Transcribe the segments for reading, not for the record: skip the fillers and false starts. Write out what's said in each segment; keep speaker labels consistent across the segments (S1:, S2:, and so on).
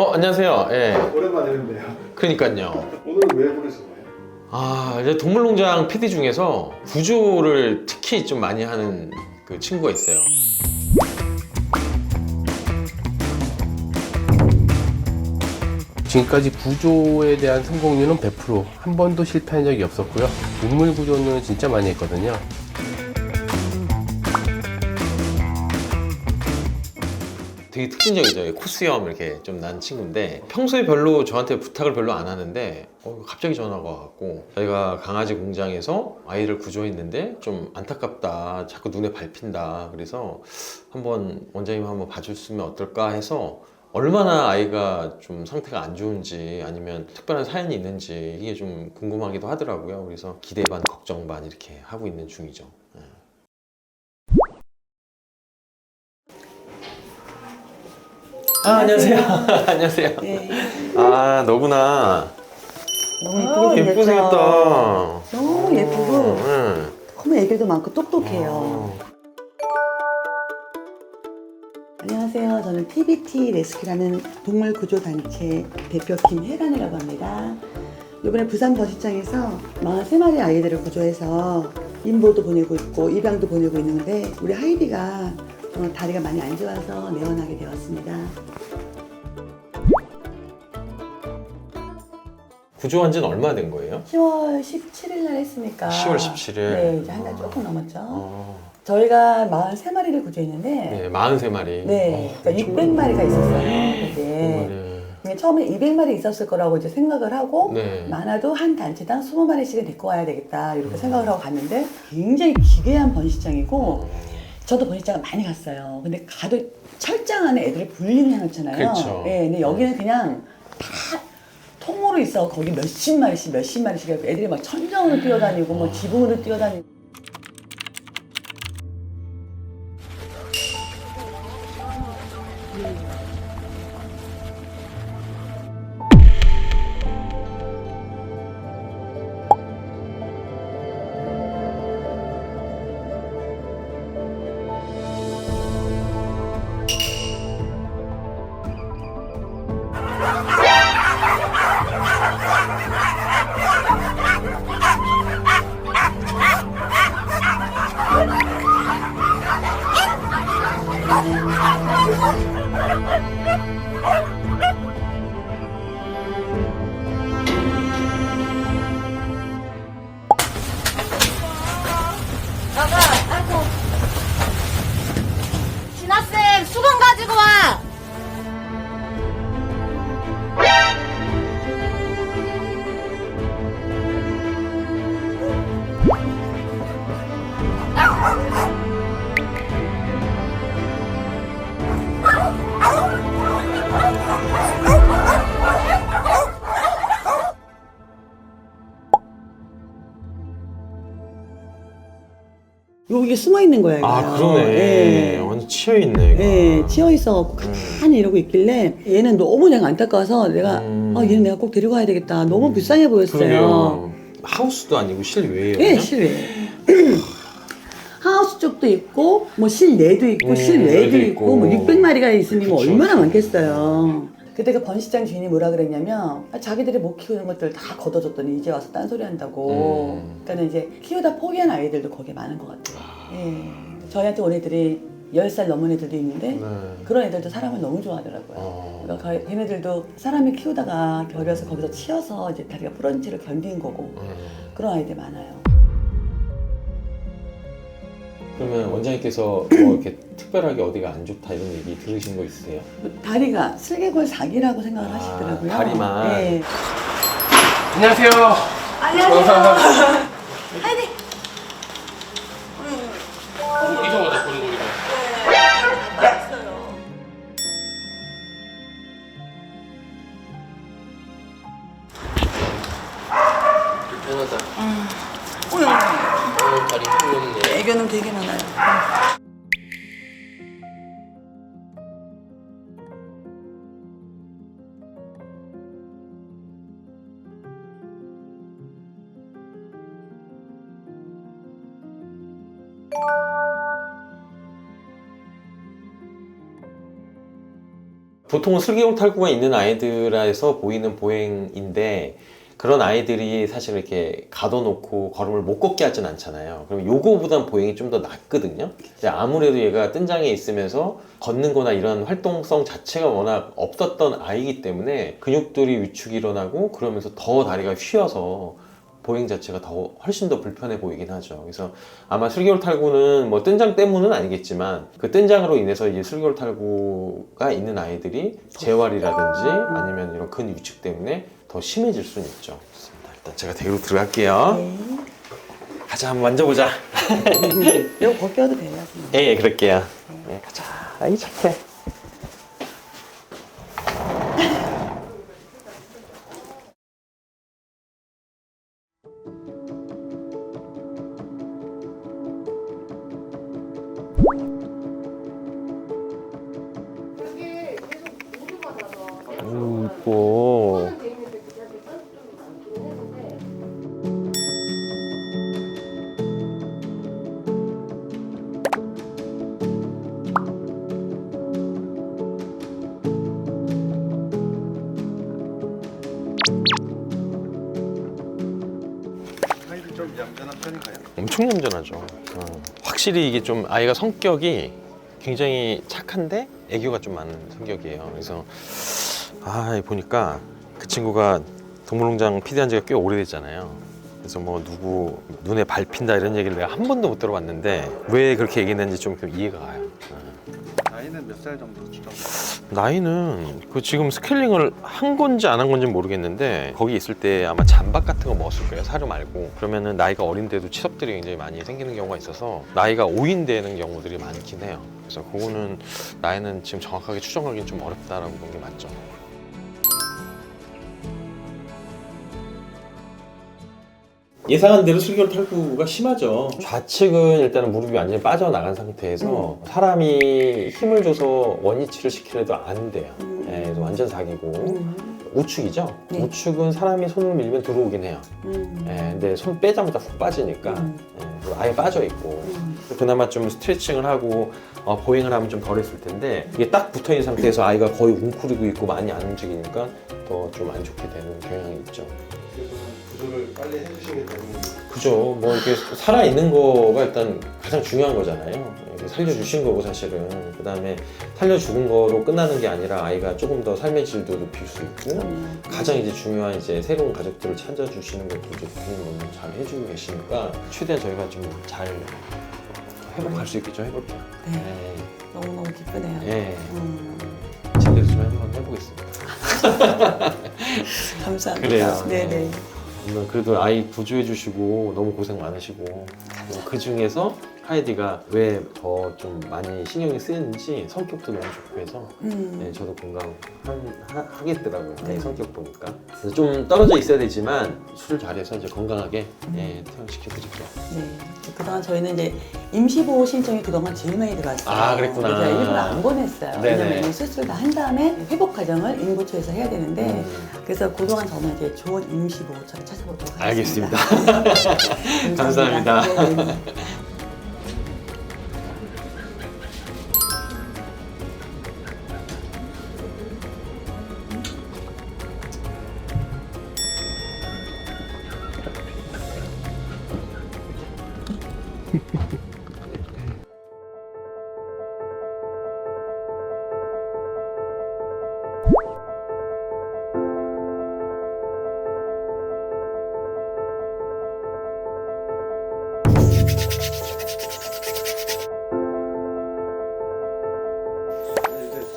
S1: 안녕하세요. 예.
S2: 오랜만에 뵙네요.
S1: 그러니까요.
S2: 오늘은 왜 부르신 거예요?
S1: 이제 동물농장 PD 중에서 구조를 특히 좀 많이 하는 그 친구가 있어요.
S3: 지금까지 구조에 대한 성공률은 100%, 한 번도 실패한 적이 없었고요. 동물 구조는 진짜 많이 했거든요.
S1: 되게 특징적이죠. 코수염 이렇게 좀 난 친구인데 평소에 별로 저한테 부탁을 별로 안 하는데 갑자기 전화가 와갖고 저희가 강아지 공장에서 아이를 구조했는데 좀 안타깝다, 자꾸 눈에 밟힌다, 그래서 한번 원장님 한번 봐줬으면 어떨까 해서 얼마나 아이가 좀 상태가 안 좋은지 아니면 특별한 사연이 있는지 이게 좀 궁금하기도 하더라고요. 그래서 기대 반 걱정 반 이렇게 하고 있는 중이죠. 안녕하세요. 안녕하세요.
S4: 네.
S1: 너구나.
S4: 너무 예쁘게
S1: 예쁘게
S4: 생겼죠?
S1: 생겼다.
S4: 너무 예쁘고
S1: 응.
S4: 너무 애들도 많고 똑똑해요. 안녕하세요. 저는 TBT 레스큐라는 동물 구조 단체 대표 김혜란이라고 합니다. 이번에 부산 버시장에서 43마리 아이들을 구조해서 인보도 보내고 있고 입양도 보내고 있는데 우리 하이디가 다리가 많이 안 좋아서 내원하게 되었습니다.
S1: 구조한 지는 얼마 된 거예요?
S4: 10월 17일 날 했으니까
S1: 10월 17일.
S4: 네, 이제 한 달 조금 넘었죠. 저희가 43마리를 구조했는데
S1: 네, 43마리.
S4: 네, 그러니까 600마리가 있었어요. 그게. 근데 처음에 200마리 있었을 거라고 이제 생각을 하고
S1: 네.
S4: 많아도 한 단체당 20마리씩은 데리고 와야 되겠다 이렇게 생각을 하고 갔는데 굉장히 기괴한 번식장이고 저도 번식장을 많이 갔어요. 근데 가도 철장 안에 애들을 분리를 해놓잖아요.
S1: 그렇죠.
S4: 네, 근데 여기는 그냥 다 통으로 있어. 거기 몇십 마리씩 애들이 막 천정으로 뛰어다니고 뭐 지붕으로 뛰어다니고.
S5: 진아쌤, 수건 가지고 와!
S4: 여기 숨어 있는 거예요.
S1: 그러네.
S4: 네.
S1: 완전 치여있네.
S4: 네, 치여 있어갖고 가만히 이러고 있길래 얘는 너무 내가 안타까워서 내가 얘는 내가 꼭 데리고 가야 되겠다. 너무 불쌍해 보였어요.
S1: 그러게요. 하우스도 아니고 실외예요.
S4: 네,
S1: 그냥?
S4: 실외. 하우스 쪽도 있고 뭐 실내도 있고 실외도 있고 뭐 600마리가 있으니 뭐
S1: 그쵸,
S4: 얼마나
S1: 그쵸.
S4: 많겠어요. 그때 그 번식장 주인이 뭐라 그랬냐면 자기들이 못 키우는 것들 다 걷어줬더니 이제 와서 딴소리 한다고. 그러니까 이제 키우다 포기한 아이들도 거기에 많은 것 같아요. 예. 저희한테 온 애들이 10살 넘은 애들도 있는데
S1: 네.
S4: 그런 애들도 사람을 너무 좋아하더라고요. 그러니까 걔네들도 사람이 키우다가 결여서 거기서 치여서 이제 다리가 부러진 채로 견딘 거고 그런 아이들 많아요.
S1: 그러면 원장님께서 뭐 이렇게 특별하게 어디가 안 좋다 이런 얘기 들으신 거 있으세요?
S4: 다리가 슬개골 사기라고 생각을 하시더라고요.
S1: 다리만.
S4: 네.
S3: 안녕하세요.
S5: 안녕하세요. 하이디.
S3: 이상하다, 보는 거니까. 편하다. 다리 풀렸네.
S4: 애교는 되게 많아요.
S1: 보통은 슬개골 탈구가 있는 아이들에서 보이는 보행인데 그런 아이들이 사실 이렇게 가둬놓고 걸음을 못 걷게 하진 않잖아요. 그럼 요거보단 보행이 좀 더 낫거든요. 근데 아무래도 얘가 뜬장에 있으면서 걷는 거나 이런 활동성 자체가 워낙 없었던 아이이기 때문에 근육들이 위축이 일어나고 그러면서 더 다리가 휘어서 보행 자체가 더 훨씬 더 불편해 보이긴 하죠. 그래서 아마 슬개골 탈구는 뭐 뜬장 때문은 아니겠지만 그 뜬장으로 인해서 이제 슬개골 탈구가 있는 아이들이 재활이라든지 아니면 이런 근 위축 때문에 더 심해질 수는 있죠. 좋습니다. 일단 제가 대기로 들어갈게요.
S4: 네.
S1: 가자, 한번 만져보자.
S4: 이거 벗겨도 돼요?
S1: 예, 그럴게요. 네, 가자. 아이 착해. 이뻐.
S2: 아이들 좀 얌전한 편인가요?
S1: 엄청 얌전하죠. 확실히 이게 좀 아이가 성격이 굉장히 착한데 애교가 좀 많은 성격이에요. 그래서 보니까 그 친구가 동물농장 PD한 지가 꽤 오래됐잖아요. 그래서 뭐 누구 눈에 밟힌다 이런 얘기를 내가 한 번도 못 들어봤는데 왜 그렇게 얘기했는지 좀 이해가 가요.
S2: 나이는 몇 살 정도 추정?
S1: 나이는 그 지금 스케일링을 한 건지 안 한 건지 모르겠는데 거기 있을 때 아마 잠박 같은 거 먹었을 거예요. 사료 말고. 그러면은 나이가 어린데도 치석들이 굉장히 많이 생기는 경우가 있어서 나이가 5인 되는 경우들이 많긴 해요. 그래서 그거는 나이는 지금 정확하게 추정하기는 좀 어렵다라고 보는 게 맞죠. 예상한 대로 슬개골 탈구가 심하죠. 좌측은 일단은 무릎이 완전히 빠져나간 상태에서 사람이 힘을 줘서 원위치를 시키려도 안 돼요. 예, 그래서 완전 사기고 우측이죠.
S4: 네.
S1: 우측은 사람이 손을 밀면 들어오긴 해요. 예, 근데 손 빼자마자 훅 빠지니까 예, 그리고 아예 빠져 있고 그나마 좀 스트레칭을 하고 보행을 하면 좀 덜했을 텐데 이게 딱 붙어 있는 상태에서 아이가 거의 웅크리고 있고 많이 안 움직이니까 더 좀 안 좋게 되는 경향이 있죠.
S2: 구조를 빨리 해주시게 되는
S1: 그죠. 뭐 이렇게 살아 있는 거가 일단 가장 중요한 거잖아요. 이렇게 살려주신 거고 사실은 그 다음에 살려 죽은 거로 끝나는 게 아니라 아이가 조금 더 삶의 질도 높일 수 있고 가장 이제 중요한 이제 새로운 가족들을 찾아주시는 것도 이제 대표님 너무 잘 해주고 계시니까 최대한 저희가 좀 잘 회복할 수 있게 좀 해볼게요.
S4: 네. 너무너무 기쁘네요.
S1: 네. 제대로 좀 한번 해보겠습니다.
S4: 감사합니다.
S1: 그래요.
S4: 네네.
S1: 오늘 그래도 아이 구조해 주시고 너무 고생 많으시고 그 중에서 하이디가 왜 더 좀 많이 신경이 쓰이는지 성격도 너무 좋고 해서 네, 저도 공감하겠더라고요. 네, 성격 보니까. 그래서 좀 떨어져 있어야 되지만 수술 잘해서 이제 건강하게 퇴원시켜 드릴게요.
S4: 네. 그동안 저희는 이제 임시보호 신청이 그동안 제일 많이 들어왔어요.
S1: 아, 그랬구나.
S4: 그래서 일부러 안 보냈어요.
S1: 네네.
S4: 왜냐면 수술 다 한 다음에 회복 과정을 인구초에서 해야 되는데 그래서 그동안 저는 이제 좋은 임시보호처를 찾아보도록 하겠습니다.
S1: 알겠습니다. 감사합니다.
S4: 네.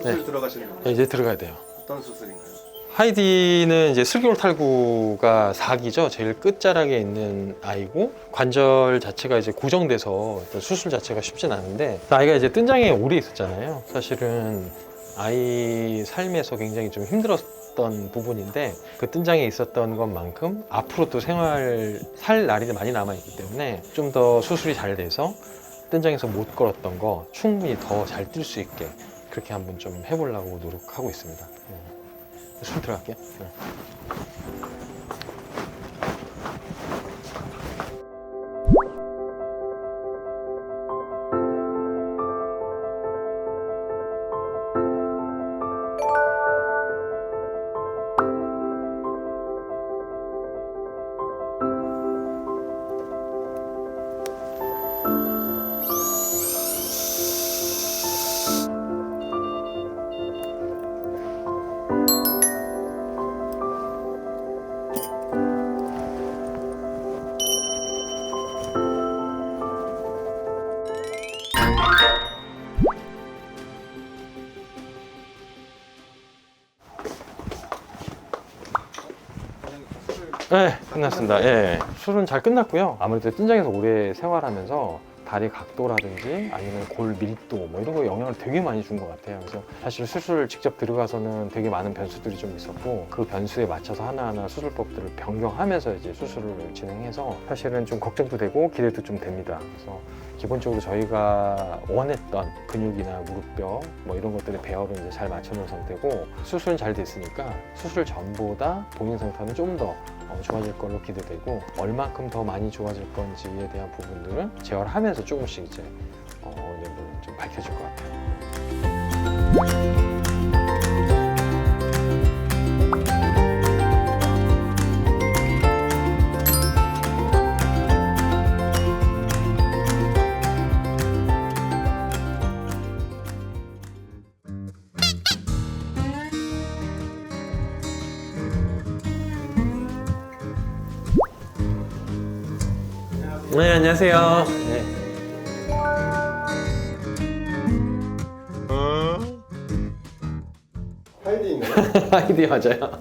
S2: 이제 수술 들어가시는 건가요?
S1: 이제 들어가야 돼요.
S2: 어떤 수술인가요?
S1: 하이디는 이제 슬개골 탈구가 4기죠. 제일 끝자락에 있는 아이고 관절 자체가 이제 고정돼서 일단 수술 자체가 쉽진 않은데 아이가 이제 뜬장에 오래 있었잖아요. 사실은 아이 삶에서 굉장히 좀 힘들었던 부분인데 그 뜬장에 있었던 것만큼 앞으로 또 살 날이 많이 남아있기 때문에 좀 더 수술이 잘 돼서 뜬장에서 못 걸었던 거 충분히 더 잘 뛸 수 있게 그렇게 한번 좀 해보려고 노력하고 있습니다. 손 들어갈게요. 네, 끝났습니다. 예. 수술은 잘 끝났고요. 아무래도 띵장에서 오래 생활하면서 다리 각도라든지 아니면 골 밀도 뭐 이런 거 영향을 되게 많이 준 것 같아요. 그래서 사실 수술 직접 들어가서는 되게 많은 변수들이 좀 있었고 그 변수에 맞춰서 하나하나 수술법들을 변경하면서 이제 수술을 진행해서 사실은 좀 걱정도 되고 기대도 좀 됩니다. 그래서 기본적으로 저희가 원했던 근육이나 무릎뼈 뭐 이런 것들의 배열은 이제 잘 맞춰놓은 상태고 수술은 잘 됐으니까 수술 전보다 본인 상태는 좀 더 좋아질 걸로 기대되고 얼만큼 더 많이 좋아질 건지에 대한 부분들은 재활하면서 조금씩 이제 어느 정도 좀 밝혀질 것 같아요. 네, 안녕하세요. 네.
S2: 하이디인가요?
S1: 아이디 맞아요.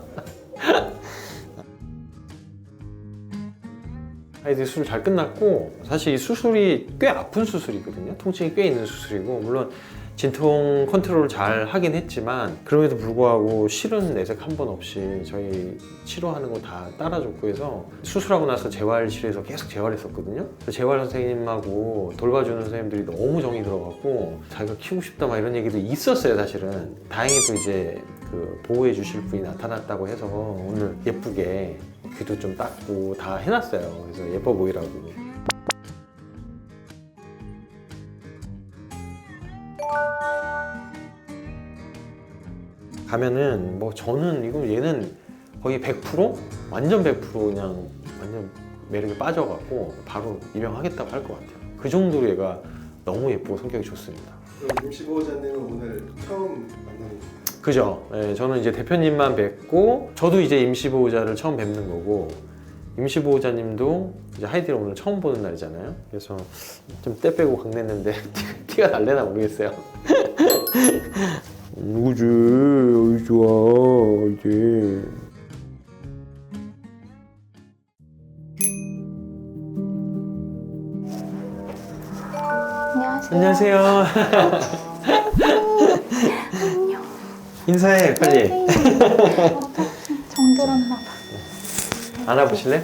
S1: 아이디 수술 잘 끝났고 사실 이 수술이 꽤 아픈 수술이거든요. 통증이 꽤 있는 수술이고 물론 진통 컨트롤을 잘 하긴 했지만 그럼에도 불구하고 실은 내색 한 번 없이 저희 치료하는 거 다 따라줬고 해서 수술하고 나서 재활실에서 계속 재활했었거든요. 재활 선생님하고 돌봐주는 선생님들이 너무 정이 들어갖고 자기가 키우고 싶다 막 이런 얘기도 있었어요. 사실은 다행히도 이제 그 보호해 주실 분이 나타났다고 해서 오늘 예쁘게 귀도 좀 닦고 다 해놨어요. 그래서 예뻐 보이라고. 가면은 뭐 저는 이거 얘는 거의 100% 완전 100% 그냥 완전 매력에 빠져갖고 바로 입양하겠다고 할 것 같아요. 그 정도로 얘가 너무 예쁘고 성격이 좋습니다.
S2: 그럼 임시보호자님은 오늘 처음 만나는 건가요?
S1: 그죠? 네, 저는 이제 대표님만 뵙고 저도 이제 임시보호자를 처음 뵙는 거고 임시보호자님도 이제 하이디를 오늘 처음 보는 날이잖아요. 그래서 좀 때 빼고 강냈는데 티가 날래나 모르겠어요. 누구지? 어이 좋아 이제.
S5: 안녕하세요.
S1: 안녕하세요.
S5: 안녕.
S1: 인사해 빨리.
S5: 정들었나 봐.
S1: 안아보실래?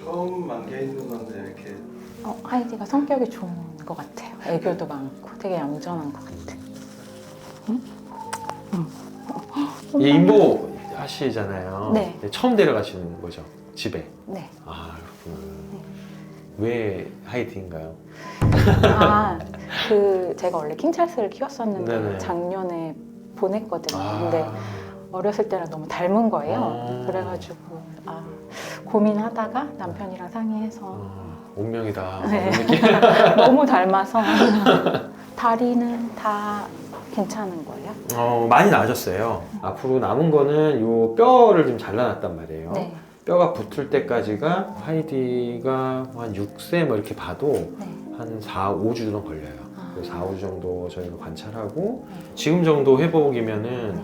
S2: 처음 만개 있는 건데 이렇게
S5: 하이디가 성격이 좋은 것 같아요. 애교도 많고 되게 얌전한 것 같아.
S1: 얘 임보 하시잖아요.
S5: 네.
S1: 처음 데려가시는 거죠 집에.
S5: 네.
S1: 아 그렇구나. 왜 하이디인가요?
S5: 제가 원래 킹찰스를 키웠었는데
S1: 네네.
S5: 작년에 보냈거든요.
S1: 아.
S5: 근데 어렸을 때랑 너무 닮은 거예요.
S1: 아.
S5: 그래가지고 고민하다가 남편이랑 상의해서
S1: 운명이다.
S5: 네.
S1: 이런 느낌.
S5: 너무 닮아서 다리는 다 괜찮은 거예요.
S1: 많이 나아졌어요. 앞으로 남은 거는 요 뼈를 좀 잘라놨단 말이에요.
S5: 네.
S1: 뼈가 붙을 때까지가 하이디가 한 6세 뭐 이렇게 봐도
S5: 네.
S1: 한 4, 5주 정도 걸려요. 4, 5주 정도 저희가 관찰하고 지금 정도 회복이면은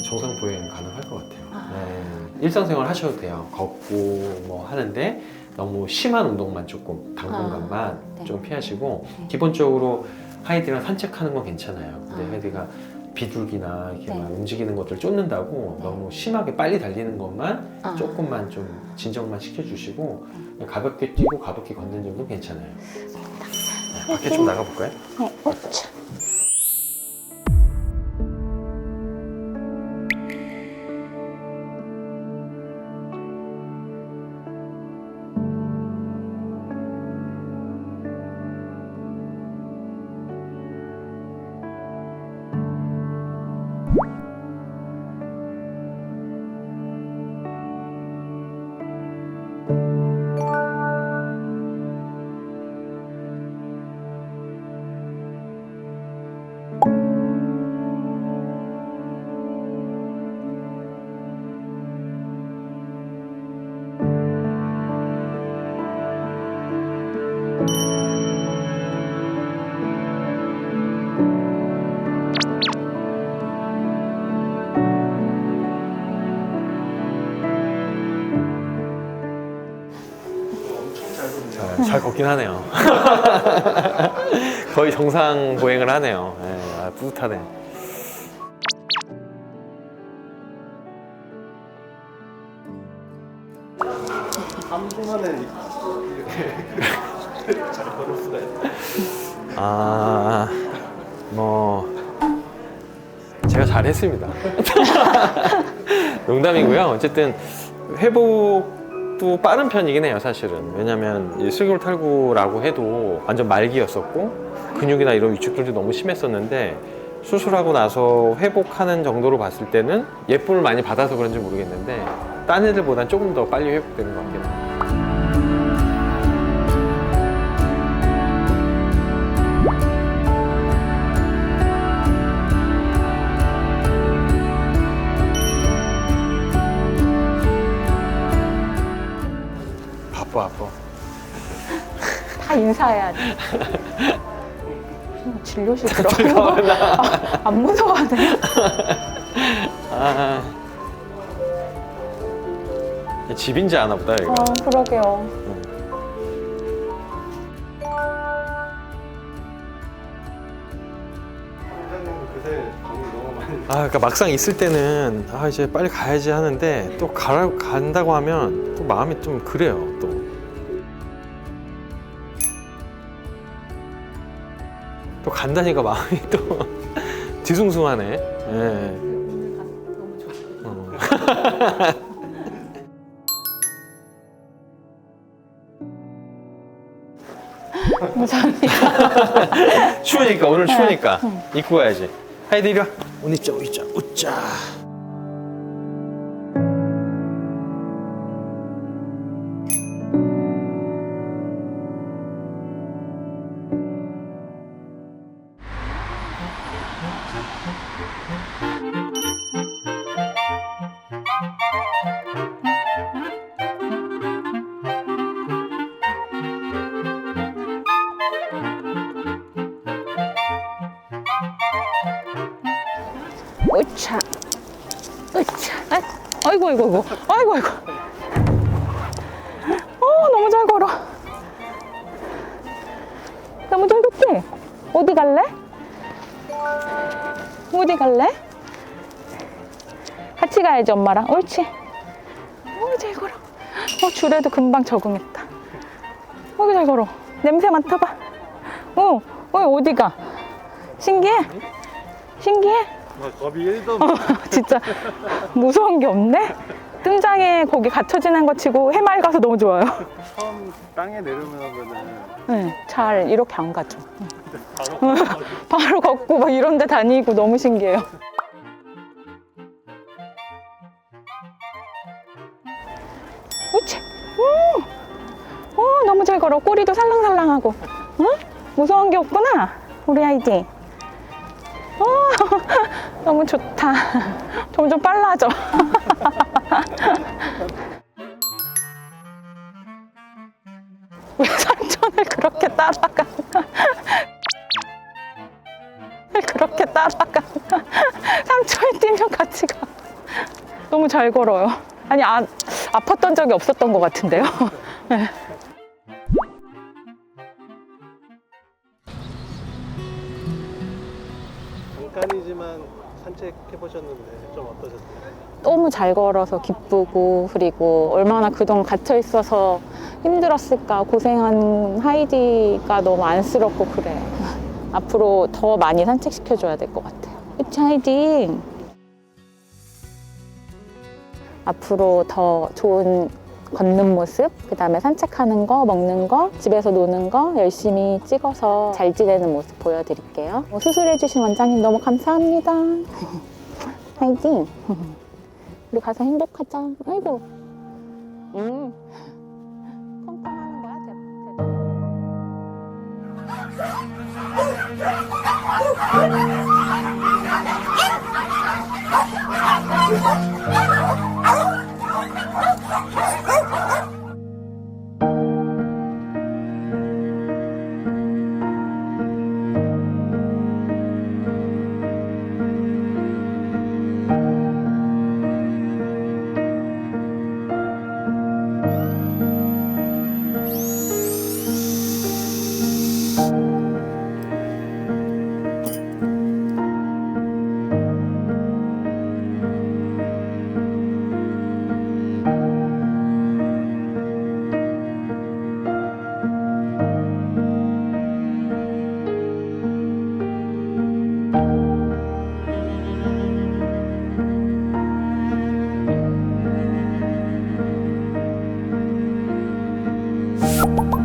S1: 정상 보행 가능할 것 같아요. 네. 일상생활 하셔도 돼요. 걷고 뭐 하는데 너무 심한 운동만 조금 당분간만
S5: 네.
S1: 좀 피하시고
S5: 네.
S1: 기본적으로 하이디랑 산책하는 건 괜찮아요. 근데
S5: 아.
S1: 하이디가 비둘기나 이렇게
S5: 네.
S1: 막 움직이는 것들 쫓는다고
S5: 네.
S1: 너무 심하게 빨리 달리는 것만 조금만 좀 진정만 시켜주시고 가볍게 뛰고 가볍게 걷는 정도 괜찮아요. 네, 밖에 좀 나가볼까요?
S5: 네. 오차.
S1: 잘 걷긴 하네요. 거의 정상 보행을 하네요. 예, 뿌듯하네.
S2: 한 분만에 이렇게 잘 걸을 수가 있어요.
S1: 아, 뭐 제가 잘했습니다. 농담이고요. 어쨌든 회복도 빠른 편이긴 해요, 사실은. 왜냐면 이 슬개골 탈구라고 해도 완전 말기였었고 근육이나 이런 위축들도 너무 심했었는데 수술하고 나서 회복하는 정도로 봤을 때는 예쁨을 많이 받아서 그런지 모르겠는데 딴 애들보단 조금 더 빨리 회복되는 것 같긴 해요. 바빠.
S5: 다 인사해야 돼. 진료실 들어가는 거 안 무서워하네.
S1: 아, 집인지 아나 보다 여기가.
S5: 그러게요.
S2: 원장님도 그새 돈이 너무 많이
S1: 그러니까 막상 있을 때는 이제 빨리 가야지 하는데 또 간다고 하면 또 마음이 좀 그래요. 또 간다니까 마음이 또 뒤숭숭하네. 예.
S5: 감사합니다.
S1: 추우니까 오늘 추우니까 입고 가야지. 하이드 이리 와. 옷 입자. 웃자.
S5: 으차. 아이고. 너무 잘 걸어. 너무 잘 걷지? 어디 갈래? 같이 가야지, 엄마랑. 옳지. 잘 걸어. 줄에도 금방 적응했다. 잘 걸어. 냄새 맡아봐. 어디가? 신기해?
S2: 겁이 1도
S5: 진짜 무서운 게 없네? 뜸장에 거기 갇혀 지낸 거 치고 해맑아서 너무 좋아요.
S2: 처음 땅에 내려오면은
S5: 네, 잘 이렇게 안 가죠. 바로 걷고 막 이런 데 다니고 너무 신기해요. 그렇지. 너무 잘 걸어. 꼬리도 살랑살랑하고. 응? 무서운 게 없구나, 우리 아이디. 너무 좋다. 점점 빨라져. 왜 삼촌을 그렇게 따라가? 삼촌이 뛰면 같이 가. 너무 잘 걸어요. 아니, 아팠던 적이 없었던 것 같은데요. 네.
S2: 잠깐이지만 산책해 보셨는데 좀 어떠셨어요?
S5: 너무 잘 걸어서 기쁘고, 그리고 얼마나 그동안 갇혀 있어서 힘들었을까, 고생한 하이디가 너무 안쓰럽고 그래. 앞으로 더 많이 산책시켜줘야 될 것 같아요. 그치, 하이디? 앞으로 더 좋은 걷는 모습, 그 다음에 산책하는 거, 먹는 거, 집에서 노는 거 열심히 찍어서 잘 지내는 모습 보여드릴게요. 수술해주신 원장님 너무 감사합니다. 화이팅! 우리 가서 행복하자. 아이고. 펑펑하는 거야? 네.